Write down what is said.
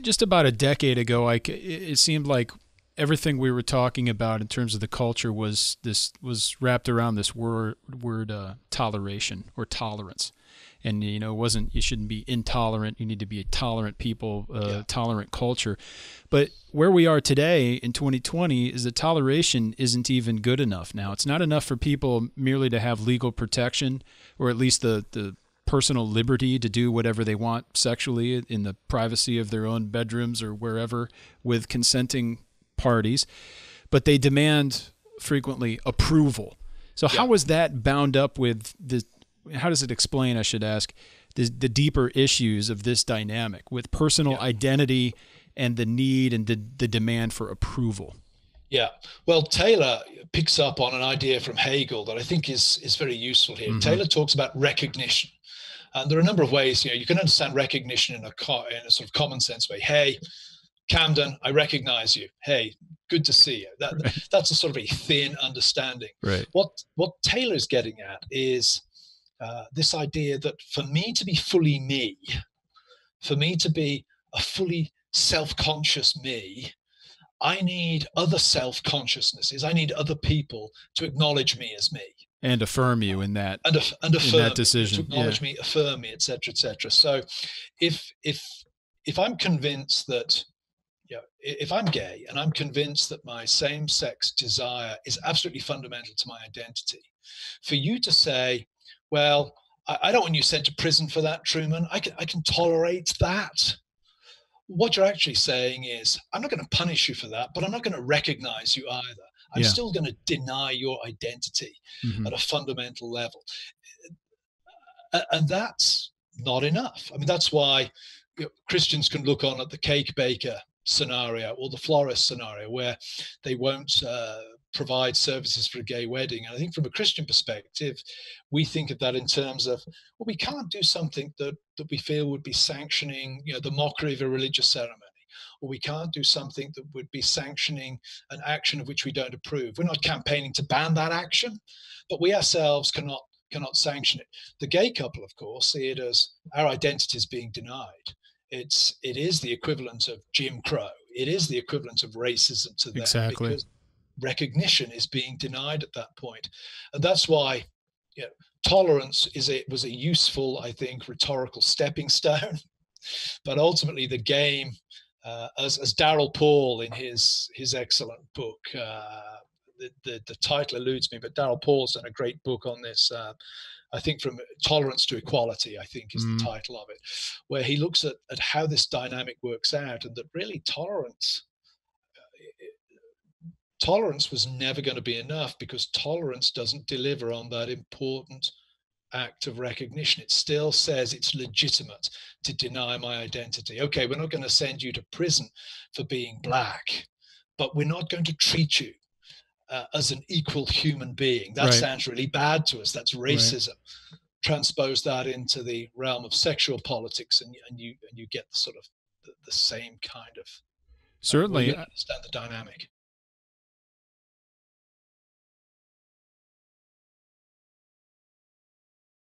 Just about a decade ago, it seemed like everything we were talking about in terms of the culture was wrapped around this word toleration or tolerance. And it wasn't, you shouldn't be intolerant. You need to be a tolerant people, Yeah. tolerant culture. But where we are today in 2020 is that toleration isn't even good enough now. It's not enough for people merely to have legal protection, or at least the personal liberty to do whatever they want sexually in the privacy of their own bedrooms or wherever with consenting parties, but they demand frequently approval. So Yeah. how is that bound up with the, how does it explain, I should ask, the deeper issues of this dynamic with personal Yeah. identity and the need and the demand for approval? Yeah. Well, Taylor picks up on an idea from Hegel that I think is very useful here. Mm-hmm. Taylor talks about recognition. And there are a number of ways, you can understand recognition in a sort of common sense way. Hey, Camden, I recognize you. Hey, good to see you. Right. That's a sort of a thin understanding. Right. What Taylor's getting at is this idea that for me to be fully me, for me to be a fully self-conscious me, I need other self-consciousnesses. I need other people to acknowledge me as me And affirm you in that and in that affirm me, to decision. Yeah. acknowledge me, affirm me, etc., etc. So, if if if I'm convinced that if I'm gay and I'm convinced that my same-sex desire is absolutely fundamental to my identity, for you to say, well, I don't want you sent to prison for that, Truman. I can tolerate that. What you're actually saying is, I'm not going to punish you for that, but I'm not going to recognize you either. I'm Yeah. still going to deny your identity Mm-hmm. at a fundamental level. And that's not enough. I mean, that's why Christians can look on at the cake baker scenario or the florist scenario where they won't provide services for a gay wedding. And I think from a Christian perspective, we think of that in terms of, well, we can't do something that we feel would be sanctioning, the mockery of a religious ceremony. Or we can't do something that would be sanctioning an action of which we don't approve. We're not campaigning to ban that action, but we ourselves cannot sanction it. The gay couple, of course, see it as our identity is being denied. It is the equivalent of Jim Crow. It is the equivalent of racism to them Exactly. because recognition is being denied at that point, and that's why you know, tolerance was a useful, I think, rhetorical stepping stone. But ultimately, the game, as Daryl Paul in his excellent book. The title eludes me, but Daryl Paul's done a great book on this. I think from tolerance to equality, I think is the Mm. title of it, where he looks at how this dynamic works out, and that really tolerance was never going to be enough because tolerance doesn't deliver on that important act of recognition. It still says it's legitimate to deny my identity. Okay, we're not going to send you to prison for being black, but we're not going to treat you as an equal human being. That Right. sounds really bad to us. That's Right. racism. Transpose that into the realm of sexual politics, and you get the sort of the same kind of well, Certainly. you'll understand the dynamic.